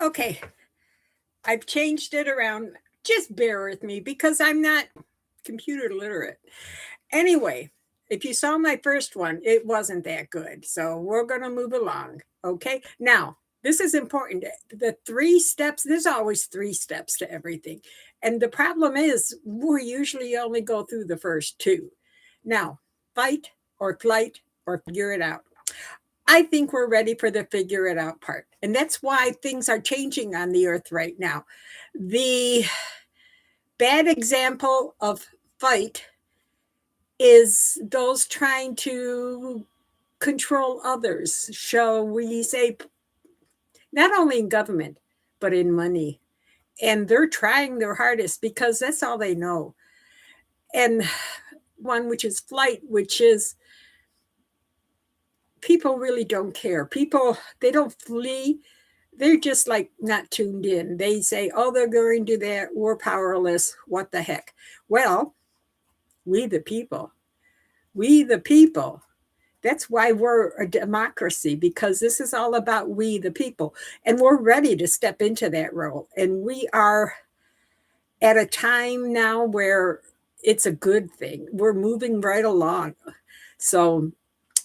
Okay, I've changed it around. Just bear with me because I'm not computer literate. Anyway, if you saw my first one, it wasn't that good. So we're going to move along. Okay. Now, this is important. The 3 steps, there's always 3 steps to everything. And the problem is, we usually only go through the first 2. Now, fight or flight or figure it out. I think we're ready for the figure it out part. And that's why things are changing on the earth right now. The bad example of fight is those trying to control others, shall we say, not only in government, but in money. And they're trying their hardest because that's all they know. And one, which is flight, which is people really don't care. People, they don't flee. They're just like not tuned in. They say, oh, they're going to do that. We're powerless. What the heck? Well, we the people, that's why we're a democracy, because this is all about we the people. And we're ready to step into that role. And we are at a time now where it's a good thing. We're moving right along. So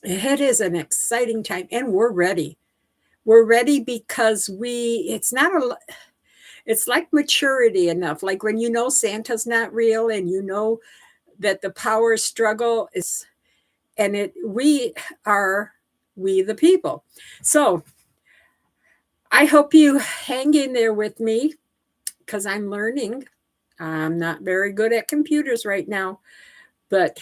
it is an exciting time, and we're ready. We're ready because it's not it's like maturity enough. Like when you know Santa's not real and you know that the power struggle is, and we the people. So I hope you hang in there with me because I'm learning. I'm not very good at computers right now, but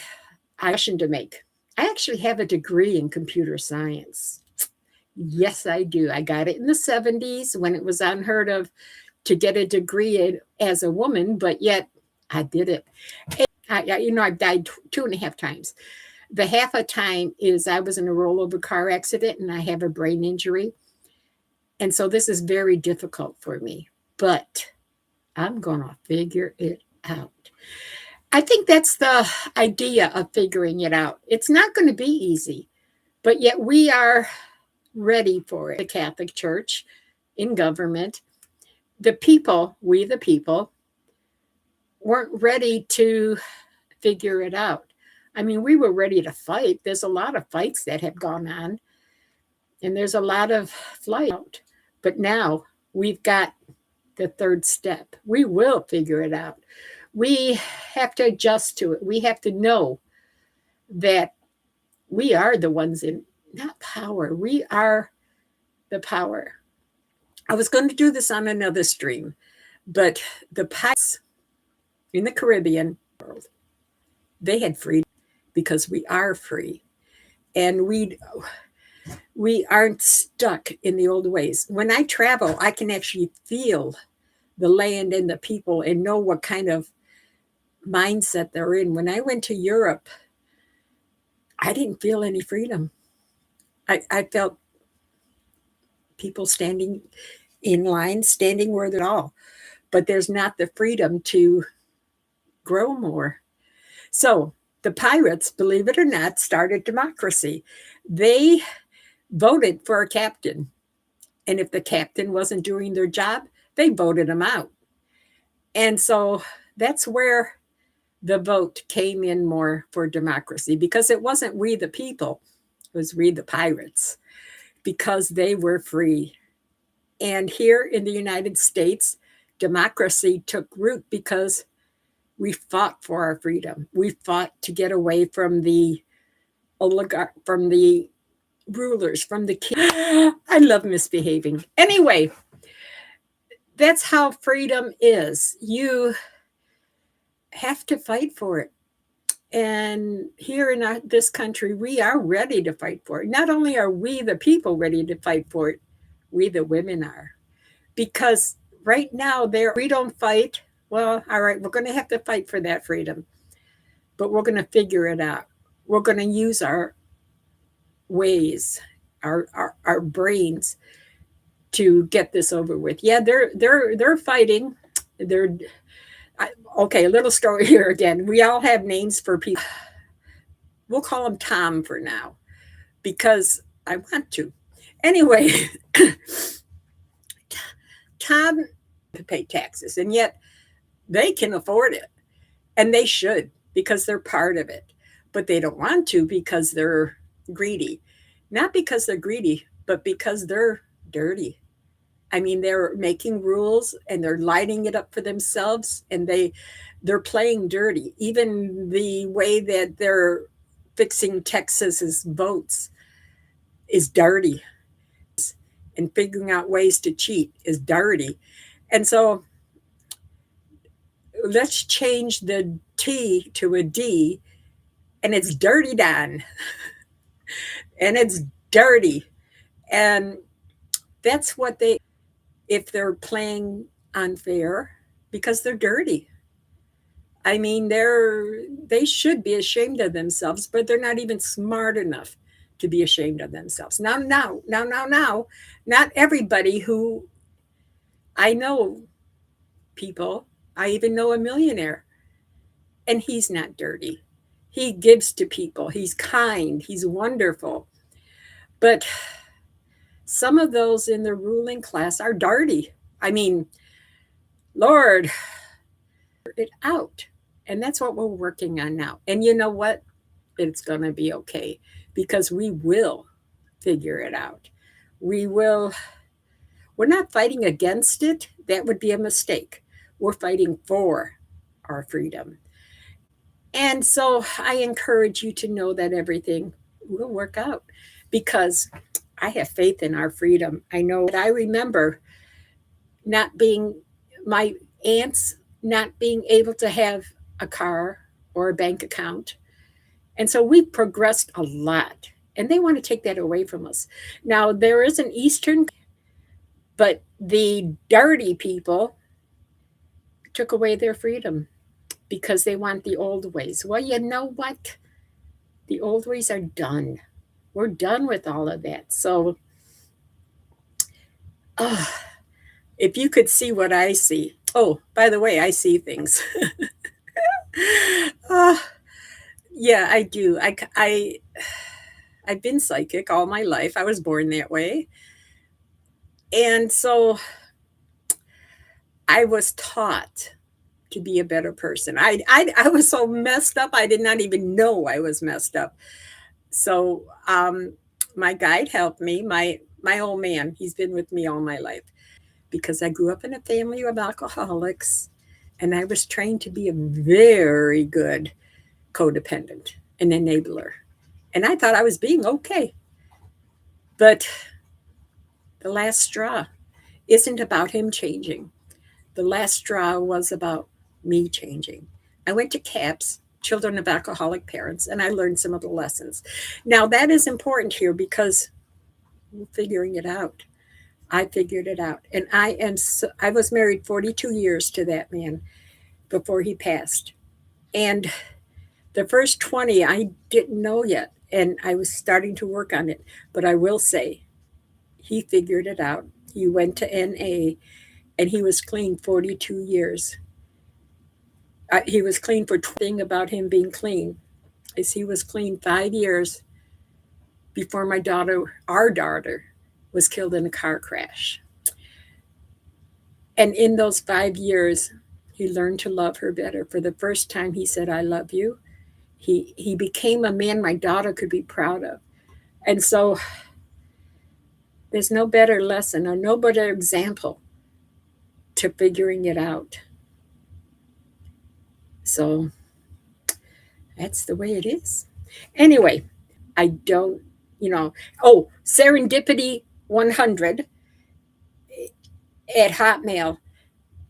I have to make. I actually have a degree in computer science. Yes, I do. I got it in the 70s when it was unheard of to get a degree as a woman, but yet I did it. I've died 2.5 times. The half a time is I was in a rollover car accident and I have a brain injury. And so this is very difficult for me, but I'm going to figure it out. I think that's the idea of figuring it out. It's not going to be easy, but yet we are ready for it. The Catholic Church, in government, the people, we the people, weren't ready to figure it out. I mean, we were ready to fight. There's a lot of fights that have gone on, and there's a lot of flight. But now we've got the 3rd step. We will figure it out. We have to adjust to it. We have to know that we are the ones in, not power, we are the power. I was going to do this on another stream, but the pirates in the Caribbean world, they had freedom because we are free. And we aren't stuck in the old ways. When I travel, I can actually feel the land and the people and know what kind of mindset they're in. When I went to Europe, I didn't feel any freedom. I felt people standing in line, standing where they're all, but there's not the freedom to grow more. So the pirates, believe it or not, started democracy. They voted for a captain. And if the captain wasn't doing their job, they voted him out. And so that's where the vote came in more for democracy, because it wasn't we the people, it was we the pirates, because they were free. And here in the United States, democracy took root because we fought for our freedom. We fought to get away from the from the rulers, from the king. I love misbehaving. Anyway, that's how freedom is. You have to fight for it. And here in this country, we are ready to fight for it. Not only are we the people ready to fight for it, we the women are. Because right now, we don't fight. Well, all right, we're going to have to fight for that freedom. But we're going to figure it out. We're going to use our ways, our brains to get this over with. Yeah, they're fighting. Okay, a little story here again. We all have names for people. We'll call him Tom for now because I want to. Anyway, time to pay taxes, and yet they can afford it, and they should because they're part of it. But they don't want to because they're greedy. Not because they're greedy, but because they're dirty. I mean, they're making rules and they're lighting it up for themselves, and they're playing dirty. Even the way that they're fixing Texas's votes is dirty, and figuring out ways to cheat is dirty. And so let's change the T to a D, and it's Dirty Don. And it's dirty. And that's what if they're playing unfair, because they're dirty. I mean, they should be ashamed of themselves, but they're not even smart enough to be ashamed of themselves. Now, not everybody who I know people, I even know a millionaire, and he's not dirty. He gives to people. He's kind. He's wonderful. But some of those in the ruling class are dirty. I mean, Lord, it out. And that's what we're working on now. And you know what? It's going to be okay, because we will figure it out. We're not fighting against it. That would be a mistake. We're fighting for our freedom. And so I encourage you to know that everything will work out, because I have faith in our freedom. I know that I remember my aunts not being able to have a car or a bank account. And so we've progressed a lot, and they want to take that away from us. Now, there is an Eastern, but the dirty people took away their freedom because they want the old ways. Well, you know what? The old ways are done. We're done with all of that. So, if you could see what I see. Oh, by the way, I see things. Yeah, I do. I've been psychic all my life. I was born that way. And so I was taught to be a better person. I was so messed up, I did not even know I was messed up. So my guide helped me, my old man. He's been with me all my life, because I grew up in a family of alcoholics, and I was trained to be a very good codependent, an enabler. And I thought I was being okay. But the last straw isn't about him changing. The last straw was about me changing. I went to CAPS, Children of Alcoholic Parents, and I learned some of the lessons. Now, that is important here, because we're figuring it out. I figured it out. And I was married 42 years to that man before he passed. And the first 20, I didn't know yet. And I was starting to work on it. But I will say, he figured it out. He went to NA, and he was clean 42 years. He was clean for thing about him being clean is he was clean 5 years before our daughter, was killed in a car crash. And in those 5 years, he learned to love her better. For the first time, he said, "I love you." He became a man my daughter could be proud of. And so there's no better lesson or no better example to figuring it out. So that's the way it is. Anyway, I don't, Serendipity 100 at Hotmail.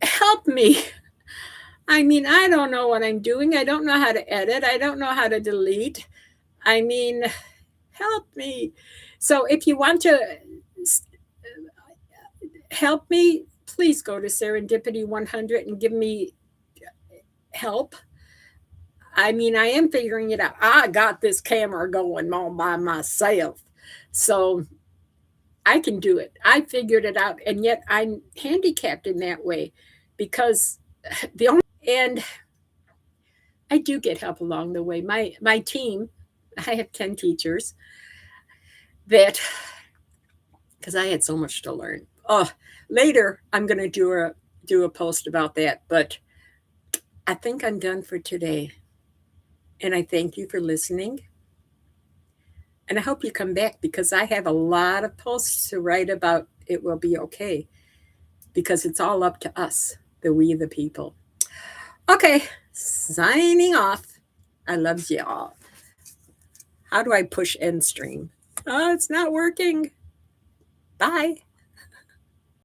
Help me. I mean, I don't know what I'm doing. I don't know how to edit. I don't know how to delete. I mean, help me. So if you want to help me, please go to Serendipity 100 and give me help. I mean, I am figuring it out. I got this camera going all by myself. So I can do it. I figured it out. And yet I'm handicapped in that way, because and I do get help along the way. My team, I have 10 teachers, that, because I had so much to learn. Later I'm going to do a post about that, but I think I'm done for today. And I thank you for listening. And I hope you come back because I have a lot of posts to write about It Will Be Okay, because it's all up to us, we the people. Okay, signing off. I love you all. How do I push end stream? Oh, it's not working. Bye.